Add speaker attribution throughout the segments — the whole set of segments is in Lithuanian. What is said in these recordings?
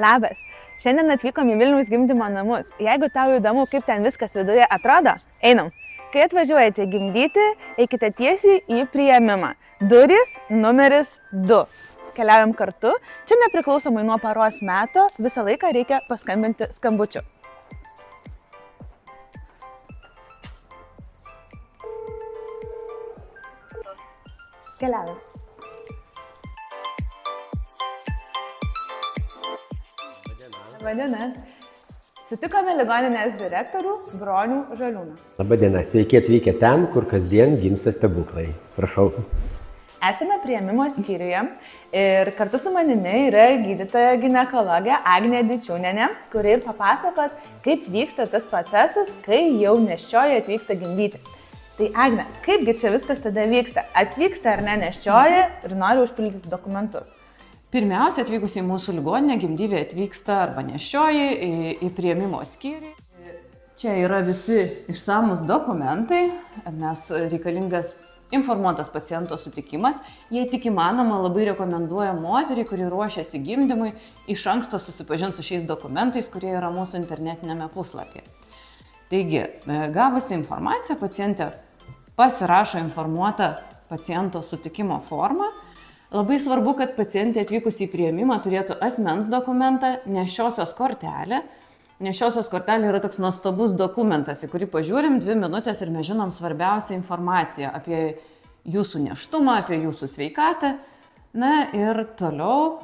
Speaker 1: Labas. Šiandien atvykom į Vilniaus gimdymo namus. Jeigu tau įdomu, kaip ten viskas viduje atrodo, einam. Kai atvažiuojate gimdyti, eikite tiesiai į priėmimą. Durys numeris 2. Keliaujam kartu. Čia nepriklausomai nuo paros meto, visą laiką reikia paskambinti skambučiu. Keliaujam. Labadiena. Sutikome ligoninės direktorių Bronių Žaliūną.
Speaker 2: Labadiena, sveiki atvykę ten, kur kasdien gimsta stebuklai. Prašau.
Speaker 1: Esame priėmimo skyriuje ir kartu su manimi yra gydytoja ginekologė Agnė Dičiūnienė, kuri ir papasakos, kaip vyksta tas procesas, kai jau nėščioji atvyksta gimdyti. Tai Agne, kaipgi čia viskas tada vyksta? Atvyksta ar ne nėščioji ir nori užpildyti dokumentus?
Speaker 3: Pirmiausia, atvykus į mūsų ligoninę, gimdyvė atvyksta arba nėščioji į priėmimo skyrių. Čia yra visi išsamus dokumentai, nes reikalingas informuotas paciento sutikimas. Jei tik įmanoma, labai rekomenduoja moteriai, kuri ruošiasi gimdymui, iš anksto susipažinti su šiais dokumentais, kurie yra mūsų internetinėme puslapyje. Taigi, gavusi informaciją, pacientė pasirašo informuotą paciento sutikimo formą. Labai svarbu, kad pacientė atvykus į priėmimą turėtų asmens dokumentą, nėščiosios kortelę. Nėščiosios kortelė yra toks nuostabus dokumentas, į kurį pažiūrim 2 minutės ir mes žinom svarbiausią informaciją apie jūsų nėštumą, apie jūsų sveikatą. Na ir toliau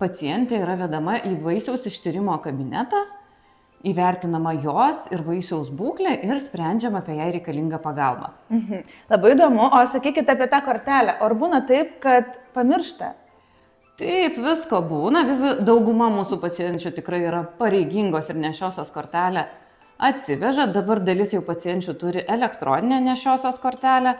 Speaker 3: pacientė yra vedama į vaisiaus ištyrimo kabinetą, įvertinama jos ir vaisiaus būklė ir sprendžiama apie jai reikalingą pagalbą.
Speaker 1: Labai įdomu, o sakykite apie tą kortelę. Ar būna taip, kad pamiršta?
Speaker 3: Taip, visko būna. Dauguma mūsų pacienčių tikrai yra pareigingos ir nėščiosios kortelę atsiveža. Dabar dalis jau pacienčių turi elektroninę nėščiosios kortelę.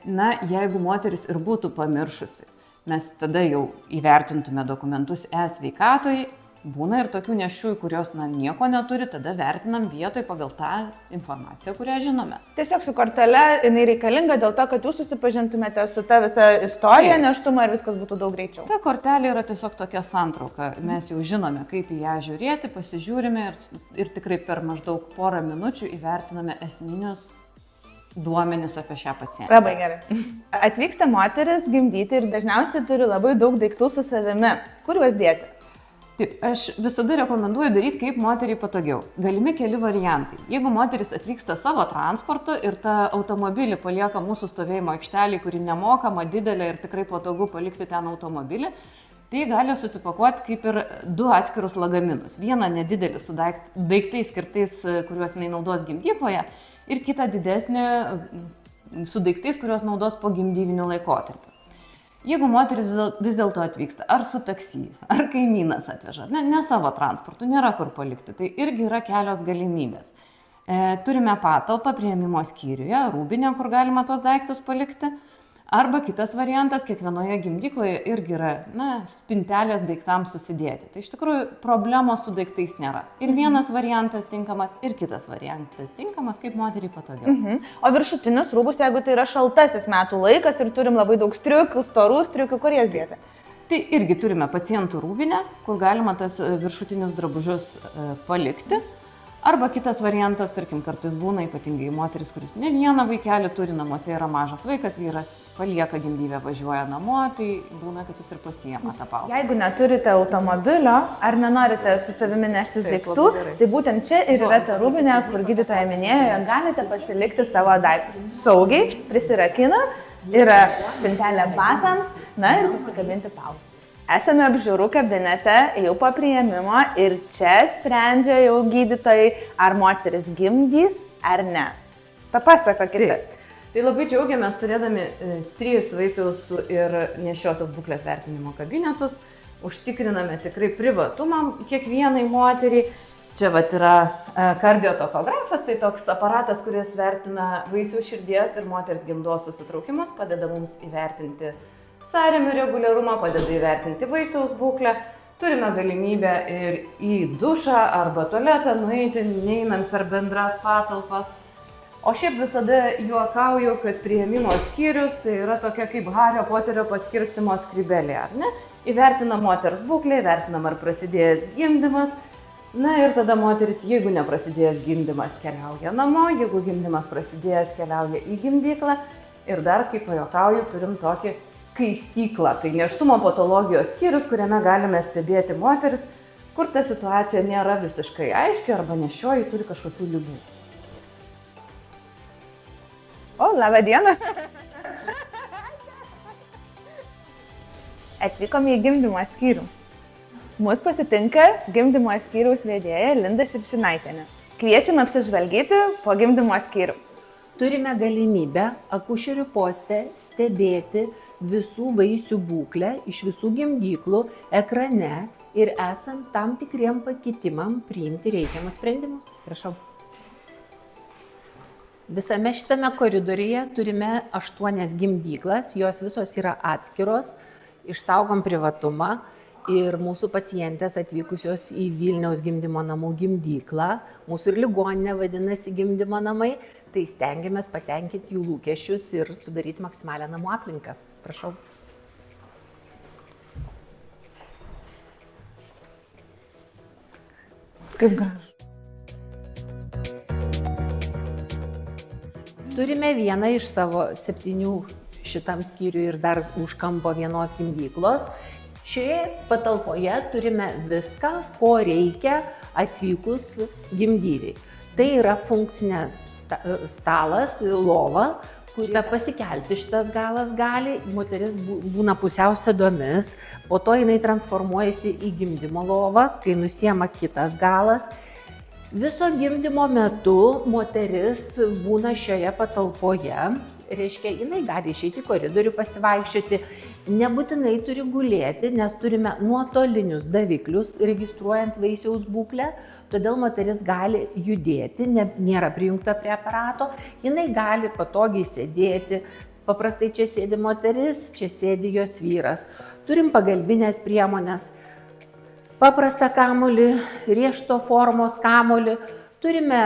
Speaker 3: Na, jeigu moteris ir būtų pamiršusi, mes tada jau įvertintume dokumentus e-sveikatoj. Būna ir tokių nėščiųjų, kurios nieko neturi, tada vertinam vietoj pagal tą informaciją, kurią žinome.
Speaker 1: Tiesiog su kortele jinai reikalinga dėl to, kad jūs susipažintumėte su ta visa istorija nėštumo ir viskas būtų daug greičiau.
Speaker 3: Ta kortelė yra tiesiog tokia santrauka. Mes jau žinome, kaip į ją žiūrėti, pasižiūrime ir tikrai per maždaug porą minučių įvertiname esminius duomenis apie šią pacientę.
Speaker 1: Labai gerai. Atvyksta moteris gimdyti ir dažniausiai turi labai daug daiktų su savimi. Kur juos dėti?
Speaker 3: Taip, aš visada rekomenduoju daryti kaip moteriai patogiau. Galimi keli variantai. Jeigu moteris atvyksta savo transportu ir tą automobilį palieka mūsų stovėjimo aikštelį, kuri nemokama, didelė ir tikrai patogu palikti ten automobilį, tai gali susipakuoti kaip ir 2 atskirus lagaminus. Vieną nedidelį su daiktais skirtais, kuriuos jinai naudos gimdykloje, ir kitą didesnį su daiktais, kuriuos naudos po gimdyviniu laikotarpiu. Jeigu moteris vis dėlto atvyksta, ar su taksi, ar kaimynas atveža, ne savo transportu, nėra kur palikti, tai irgi yra kelios galimybės. Turime patalpą priėmimo skyriuje, rūbinę, kur galima tuos daiktus palikti. Arba kitas variantas, kiekvienoje gimdykloje irgi yra spintelės daiktams susidėti. Tai iš tikrųjų problemos su daiktais nėra. Ir vienas variantas tinkamas, ir kitas variantas tinkamas, kaip moteriai patogiau.
Speaker 1: O viršutinius rūbus, jeigu tai yra šaltasis metų laikas ir turim labai daug striukių, storų striukių, kur jas dėti?
Speaker 3: Tai irgi turime pacientų rūbinę, kur galima tas viršutinius drabužius palikti. Arba kitas variantas, tarkim, kartais būna ypatingai moteris, kuris ne vieną vaikelį turi, namuose yra mažas vaikas, vyras palieka gimdyvę, važiuoja namo, tai būna, kad jis ir pasiema tą paltą.
Speaker 1: Jeigu neturite automobilio ar nenorite su savimi neštis daiktų, tai būtent čia ir yra ta rūbinė, kur gydytoja minėjo, jog galite pasilikti savo daiktus. Saugiai, prisirakina, yra spintelė batams, ir pasikabinti paltą. Esame apžiūrų kabinete jau po priėmimo ir čia sprendžia jau gydytojai, ar moteris gimdys ar ne. Papasakokite.
Speaker 3: Tai labai džiaugiamės turėdami 3 vaisiaus ir nėščiosios būklės vertinimo kabinetus. Užtikriname tikrai privatumą kiekvienai moteriai. Čia yra kardiotokografas, tai toks aparatas, kuris vertina vaisių širdies ir moters gimdos susitraukimus, padeda mums įvertinti sąrėmių reguliarumą, padeda įvertinti vaisiaus būklę. Turime galimybę ir į dušą arba tualetą nueiti, neinant per bendras patalpas. O šiaip visada juokauju, kad priėmimo skyrius tai yra tokia kaip Hario Poterio paskirstimo skrybelė, ar ne? Įvertina moters būklę, įvertinam ar prasidėjęs gimdymas. Na ir tada moteris, jeigu neprasidėjęs gimdymas, keliauja namo, jeigu gimdymas prasidėjęs, keliauja į gimdyklą. Ir dar, kaip pajuokauju, turim tokį skaistyklą. Tai nėštumo patologijos skyrius, kuriame galime stebėti moteris, kur ta situacija nėra visiškai aiški arba nešioji turi kažkokių ligų.
Speaker 1: O, labą dieną. Atvykome į gimdymo skyrių. Mūsų pasitinka gimdymo skyriaus vedėja Linda Širšinaitienė. Kviečiame apsižvalgyti po gimdymo skyrių.
Speaker 4: Turime galimybę akušerių poste stebėti visų vaisių būklę iš visų gimdyklų ekrane ir esant tam tikriem pakitimam priimti reikiamus sprendimus. Prašau. Visame šitame koridoriuje turime 8 gimdyklas, jos visos yra atskiros, išsaugom privatumą ir mūsų pacientės atvykusios į Vilniaus gimdymo namų gimdyklą, mūsų ir ligoninė vadinasi gimdymo namai, tai stengiamės patenkinti jų lūkesčius ir sudaryti maksimalią namų aplinką. Prašau.
Speaker 1: Kaip gražu.
Speaker 4: Turime vieną iš savo 7 šitam skyriui ir dar už kampo vienos gimdyklos. Šioje patalpoje turime viską, ko reikia atvykus gimdyviai. Tai yra funkcinė stalas, lova, kurią pasikelti šitas galas gali, moteris būna pusiau sėdomis, po to jinai transformuojasi į gimdymo lovą, kai nusiema kitas galas. Viso gimdymo metu moteris būna šioje patalpoje, reiškia, jinai gali išeiti į koridorių pasivaikščioti, nebūtinai turi gulėti, nes turime nuotolinius daviklius registruojant vaisiaus būklę, todėl moteris gali judėti, nėra prijungta prie aparato, jinai gali patogiai sėdėti, paprastai čia sėdi moteris, čia sėdi jos vyras. Turim pagalbinės priemonės. Paprastą kamuolį, riešto formos kamuolį, turime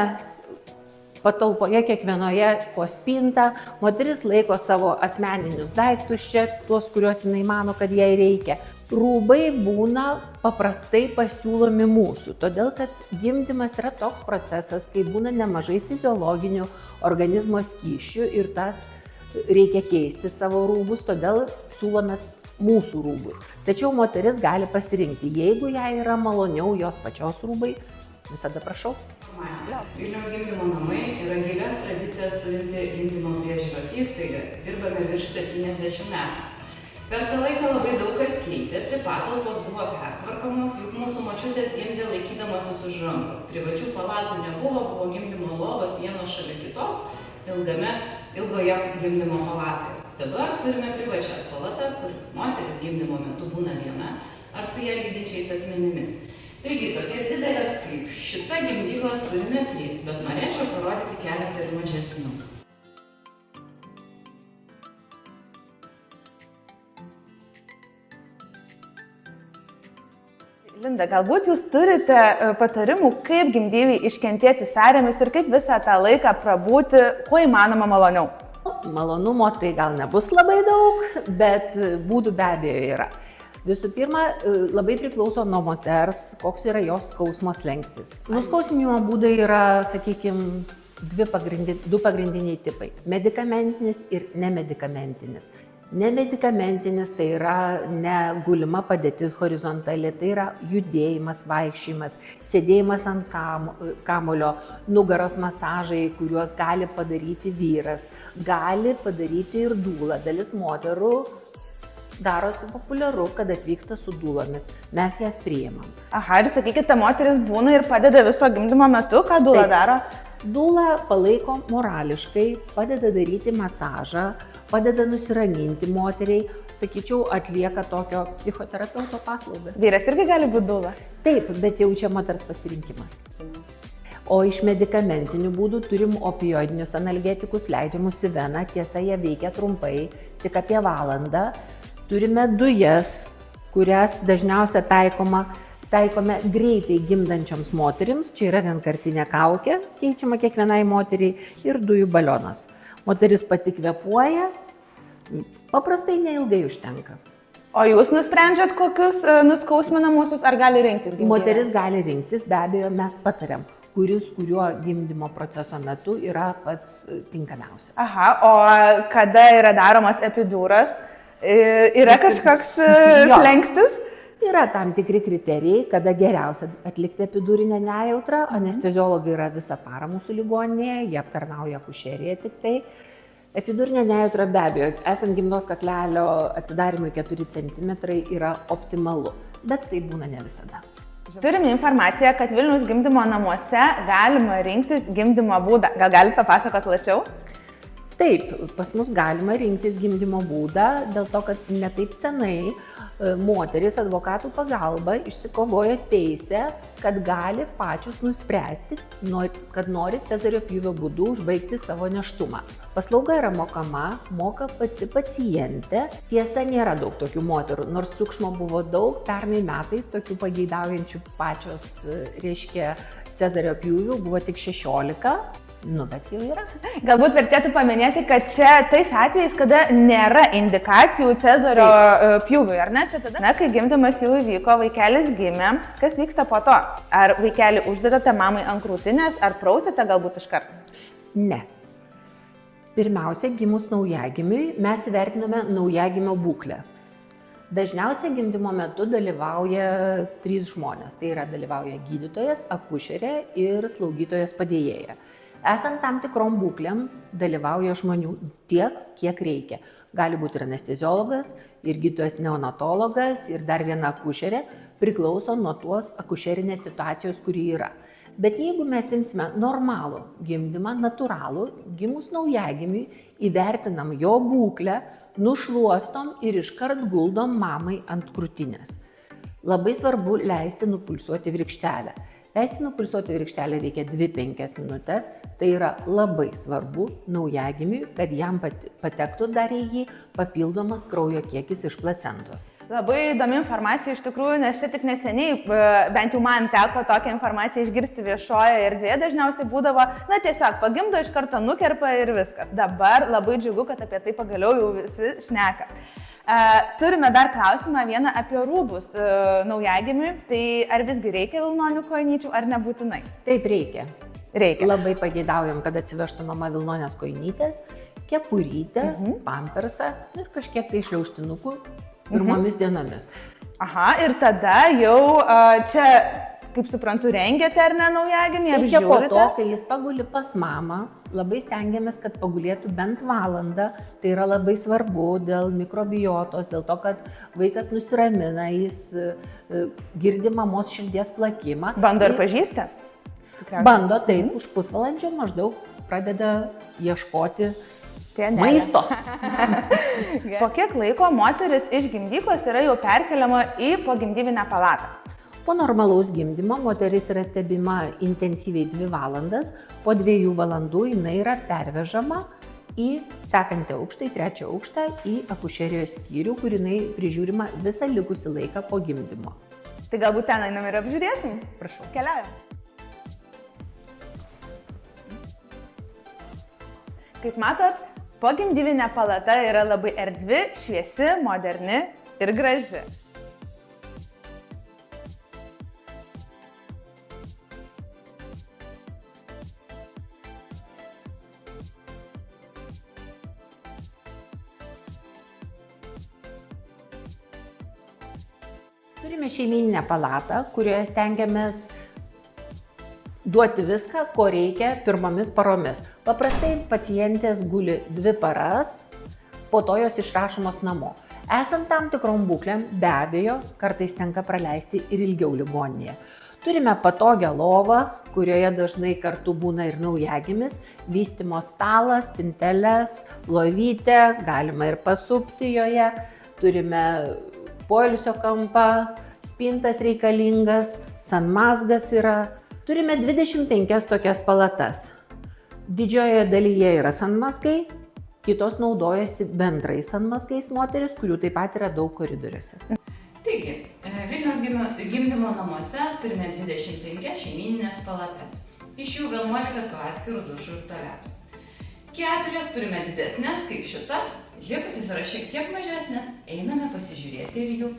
Speaker 4: patalpoje kiekvienoje po spintą, moteris laiko savo asmeninius daiktus čia, tuos, kuriuos jinai mano, kad jai reikia. Rūbai būna paprastai pasiūlomi mūsų, todėl kad gimdymas yra toks procesas, kai būna nemažai fiziologinių organizmo skysčių ir tas reikia keisti savo rūbus, todėl siūlomės mūsų rūbus. Tačiau moteris gali pasirinkti, jeigu jai yra maloniau jos pačios rūbai, visada prašau.
Speaker 3: Vilniaus gimdymo namai yra gilias tradicijas turinti gimdymo priežiūros įstaiga, dirbame virš 70 metų. Per tą laiką labai daug kas keitėsi, patalpos buvo pertvarkomos, juk mūsų močiutės gimdė laikydamosis už rankų. Privačių palatų nebuvo, buvo gimdymo lovos vienos šalia kitos, ilgoje gimdymo palatoje. Dabar turime privačias palatas, kur moteris gimdymo metu būna viena ar su ją lydinčiais asmenimis. Taigi, tokias didelės kaip šita gimdyklas turime 3, bet norėčiau parodyti keletą ir mažesnių.
Speaker 1: Linda, galbūt jūs turite patarimų, kaip gimdyviai iškentėti sąrėmius ir kaip visą tą laiką prabūti, kuo įmanoma maloniau?
Speaker 4: Malonumo tai gal nebus labai daug, bet būdų be abejo yra. Visų pirma, labai priklauso nuo moters, koks yra jos skausmo slenkstis. Nuskausminimo būdai yra, sakykime, 2 pagrindiniai tipai – medikamentinis ir nemedikamentinis. Nemedikamentinis tai yra negulima padėtis horizontali, tai yra judėjimas, vaikščiojimas, sėdėjimas ant kamuolio, nugaros masažai, kuriuos gali padaryti vyras, gali padaryti ir dūla. Dalis moterų darosi populiaru, kad atvyksta su dūlomis. Mes jas priimam.
Speaker 1: Aha, ir sakykite, moteris būna ir padeda viso gimdymo metu, ką dūla daro?
Speaker 4: Dūla palaiko morališkai, padeda daryti masažą, padeda nusiraminti moteriai, sakyčiau, atlieka tokio psichoterapeuto paslaugas.
Speaker 1: Vyras irgi gali būti dūla?
Speaker 4: Taip, bet jau čia moters pasirinkimas. O iš medikamentinių būdų turim opioidinius analgetikus, leidžiamus į veną, tiesa, jie veikia trumpai, tik apie valandą. Turime dujas, kurias dažniausiai taikoma Taikome greitai gimdančioms moterims, čia yra vienkartinė kaukė, keičiama kiekvienai moteriai ir dujų balionas. Moteris pati kvėpuoja, paprastai neilgai užtenka.
Speaker 1: O jūs nusprendžiat, kokius nuskausminamuosius, ar gali rinktis gimdyvė?
Speaker 4: Moteris gali rinktis, be abejo, mes patariam, kuriuo gimdymo proceso metu yra pats tinkamiausias.
Speaker 1: Aha, o kada yra daromas epiduras? Yra kažkoks slengstis?
Speaker 4: Yra tam tikri kriterijai, kada geriausia atlikti epidurinę nejautrą. Anesteziologai yra visą parą mūsų ligoninėje, jie aptarnauja akušeriją tik tai. Epidurinė nejautra be abejo, esant gimdos kaklelio atsidarimui 4 cm yra optimalu, bet tai būna ne visada.
Speaker 1: Turime informaciją, kad Vilniaus gimdymo namuose galima rinktis gimdymo būdą. Gal galite papasakoti plačiau?
Speaker 4: Taip, pas mus galima rinktis gimdymo būdą, dėl to, kad netaip senai moteris advokatų pagalba išsikovojo teisę, kad gali pačios nuspręsti, kad nori cezario pjūvio būdu užbaigti savo nėštumą. Paslauga yra mokama, moka pati pacientė. Tiesa, nėra daug tokių moterų, nors triukšmo buvo daug, pernai metais tokių pageidaujančių pačios, reiškia, cezario pjūvių buvo tik 16. Bet jau yra. Galbūt
Speaker 1: vertėtų paminėti, kad čia tais atvejais, kada nėra indikacijų cezario pjūviui, ar ne? Čia tada, kai gimdymas jau įvyko, vaikelis gimė, kas vyksta po to? Ar vaikelį uždedate mamai ant krūtinės, ar prausite galbūt iš karto?
Speaker 4: Ne. Pirmiausia, gimus naujagimiui, mes įvertiname naujagimio būklę. Dažniausiai gimdymo metu dalyvauja 3 žmonės. Tai yra dalyvauja gydytojas, akušerė ir slaugytojas padėjėja. Esant tam tikrom būklėm dalyvauja žmonių tiek, kiek reikia. Gali būti ir anesteziologas, ir gydytojas neonatologas, ir dar viena akušerė, priklauso nuo tos akušerinės situacijos, kuri yra. Bet jeigu mes imsime normalų gimdymą, natūralų, gimus naujagimiui, įvertinam jo būklę, nušluostom ir iškart guldom mamai ant krūtinės. Labai svarbu leisti nupulsuoti virkštelę. Leisti nupulsuoti virkštelę reikia 2-5 minutės, tai yra labai svarbu naujagimiui, kad jam patektų dar į jį papildomas kraujo kiekis iš placentos.
Speaker 1: Labai įdomi informacija iš tikrųjų, nes čia tik neseniai, bent jau man teko tokią informaciją išgirsti viešoje erdvėje, dažniausiai būdavo, tiesiog pagimdo, iš karto nukerpa ir viskas. Dabar labai džiugu, kad apie tai pagaliau jau visi šneka. Turime dar klausimą vieną apie rūbus naujagimiui. Tai ar visgi reikia vilnonių kojinyčių, ar nebūtinai?
Speaker 4: Taip, reikia.
Speaker 1: Reikia.
Speaker 4: Labai pageidaujam, kad atsivežtų mama vilnonės kojinytės, kepurytę, pampersą ir kažkiek tai šliaužtinukų pirmomis dienomis.
Speaker 1: Aha, ir tada jau čia, kaip suprantu, rengiate ar ne naujagimį,
Speaker 4: apžiūrite? Tai čia po to, kai jis paguli pas mamą, labai stengiamės, kad pagulėtų bent valandą. Tai yra labai svarbu dėl mikrobiotos, dėl to, kad vaikas nusiramina, jis girdi mamos širdies plakimą.
Speaker 1: Bando ir pažįsta?
Speaker 4: Bando, taip, už pusvalandžio maždaug pradeda ieškoti maisto.
Speaker 1: Po kiek laiko moteris iš gimdyklos yra jau perkeliama į pogimdyvinę palatą?
Speaker 4: Po normalaus gimdymo moteris yra stebima intensyviai 2 valandas, po 2 valandų jinai yra pervežama į sekantį aukštą, į 3 aukštą, į akušerijos skyrių, kur jinai prižiūrima visą likusį laiką po gimdymo.
Speaker 1: Tai galbūt ten einam ir apžiūrėsim? Prašau, keliaujam. Kaip matot, pogimdyvinė palata yra labai erdvi, šviesi, moderni ir graži.
Speaker 4: Turime šeimyninę palatą, kurioje stengiamės duoti viską, ko reikia pirmomis paromis. Paprastai pacientės guli 2 paras, po to jos išrašomos namo. Esant tam tikrom būklėm, be abejo, kartais tenka praleisti ir ilgiau ligoninėje. Turime patogią lovą, kurioje dažnai kartu būna ir naujagimis, vystymo stalas, spinteles, lovytę, galima ir pasupti joje. Turime poilsio kampą, spintas reikalingas, sanmazgas yra. Turime 25 tokias palatas. Didžiojoje dalyje yra sanmazgai, kitos naudojasi bendrais sanmazgais moteris, kurių taip pat yra daug koridoriuose.
Speaker 3: Taigi, Vilniaus gimdymo namuose turime 25 šeimyninės palatas. Iš jų 11 su atskiru dušu ir tualetu. 4 turime didesnės kaip šita, likusios yra šiek tiek mažesnės, einame pasižiūrėti ir jų.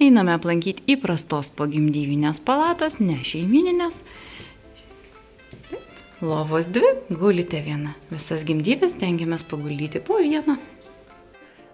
Speaker 3: Einame aplankyti įprastos pogimdyvinės palatos, ne šeimininės. Lovos 2, gulite viena. Visas gimdyves stengiamės paguldyti po vieną.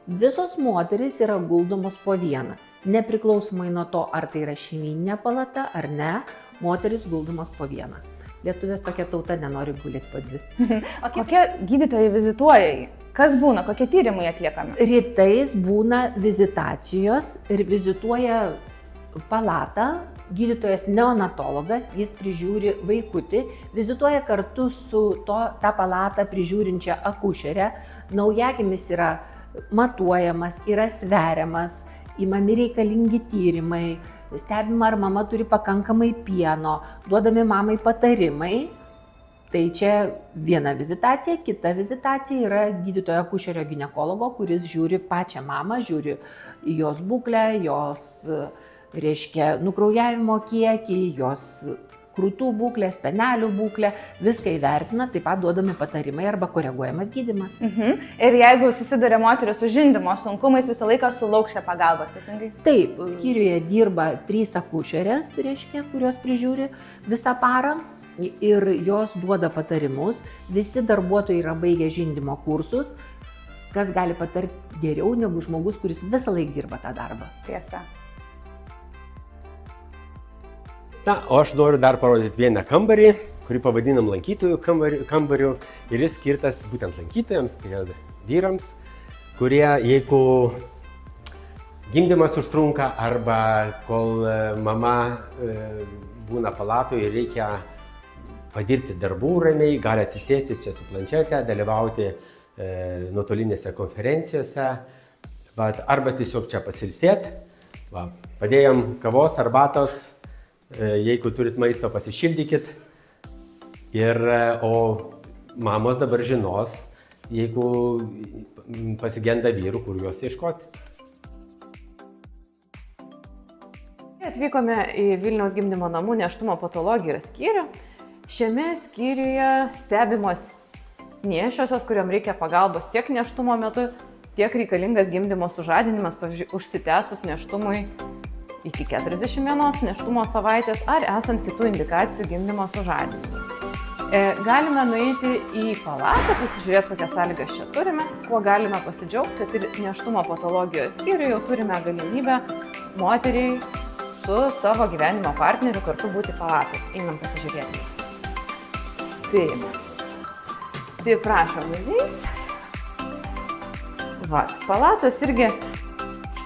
Speaker 4: Visos moterys yra guldomos po vieną. Nepriklausomai nuo to, ar tai yra šeimyninė palata ar ne, moterys guldomos po vieną. Lietuvės tokia tauta nenori gulėti po 2.
Speaker 1: O kokie gydytojai vizituoja jį? Kas būna, kokie tyrimai atliekami?
Speaker 4: Rytais būna vizitacijos ir vizituoja palatą. Gydytojas neonatologas, jis prižiūri vaikutį, vizituoja kartu su tą palatą prižiūrinčią akušerę. Naujagimis yra matuojamas, yra sveriamas, imami reikalingi tyrimai, stebima, ar mama turi pakankamai pieno, duodami mamai patarimai. Tai čia viena vizitacija, kita vizitacija yra gydytojo akušerio ginekologo, kuris žiūri pačią mamą, žiūri jos būklę, jos, reiškia, nukraujavimo kiekį, jos krūtų būklę, spenelių būklę, viską įvertina, taip pat duodami patarimai arba koreguojamas gydymas.
Speaker 1: Ir jeigu susiduria moteris su žindymo sunkumais, visą laiką sulauks šią pagalbą, teisingai?
Speaker 4: Taip, skyriuje dirba 3 akušerės, reiškia, kurios prižiūri visą parą. Ir jos duoda patarimus, visi darbuotojai yra baigę žindymo kursus, kas gali patarti geriau negu žmogus, kuris visą laiką dirba tą darbą.
Speaker 1: Tiesa.
Speaker 2: Na, o aš noriu dar parodyti vieną kambarį, kurį pavadinam lankytojų kambariu ir jis skirtas būtent lankytojams, tai yra vyrams, kurie, jeigu gimdymas užtrunka arba kol mama būna palatoje ir reikia padirbti darbų ramiai, gali atsisėsti čia su planšete, dalyvauti nuotolinėse konferencijose, arba tiesiog čia pasilsėti. Padėjom kavos, arbatos, jeigu turit maisto, pasišildykit. O mamos dabar žinos, jeigu pasigenda vyrų, kur juos ieškoti.
Speaker 3: Atvykome į Vilniaus gimdymo namų nėštumo patologijos skyrių. Šiame skyriuje stebimos nėščiosios, kuriuom reikia pagalbos tiek nėštumo metu, tiek reikalingas gimdymo sužadinimas, pavyzdžiui, užsitęsus nėštumui iki 41 nėštumo savaitės ar esant kitų indikacijų gimdymo sužadinimui. Galime nueiti į palatą, pasižiūrėti, kokias sąlygas čia turime, kuo galime pasidžiaugti, kad ir nėštumo patologijos skyriuje jau turime galimybę moteriai su savo gyvenimo partneriu kartu būti palatoj. Einam pasižiūrėti. Tai prašom užeiti. Palatos irgi,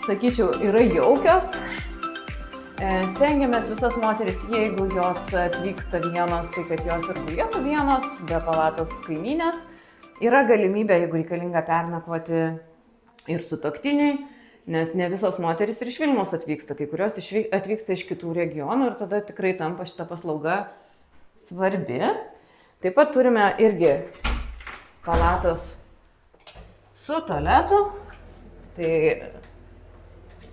Speaker 3: sakyčiau, yra jaukios. Stengiamės visas moteris, jeigu jos atvyksta vienos, tai kad jos ir gulėtų vienos, be palatos kaimynės. Yra galimybė, jeigu reikalinga, pernakvoti ir sutuoktiniui, nes ne visos moteris ir iš Vilniaus atvyksta, kai kurios atvyksta iš kitų regionų ir tada tikrai tampa šita paslauga svarbi. Taip pat turime irgi palatos su tualetu, tai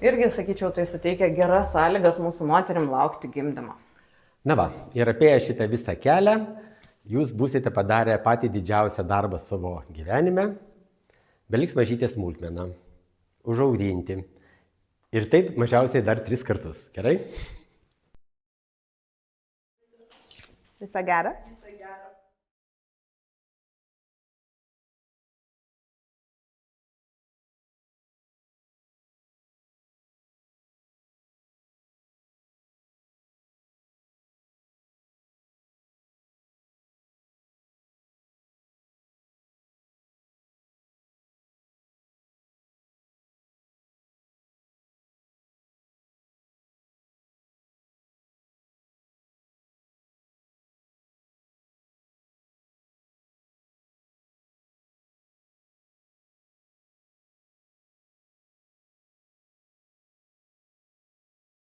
Speaker 3: irgi, sakyčiau, tai suteikia geras sąlygas mūsų moterim laukti gimdymo.
Speaker 2: Na va, ir apie šitą visą kelią jūs būsite padarę patį didžiausią darbą savo gyvenime, beliks mažytė smulkmena, užauginti. Ir taip mažiausiai dar 3 kartus, gerai?
Speaker 1: Visą gerą.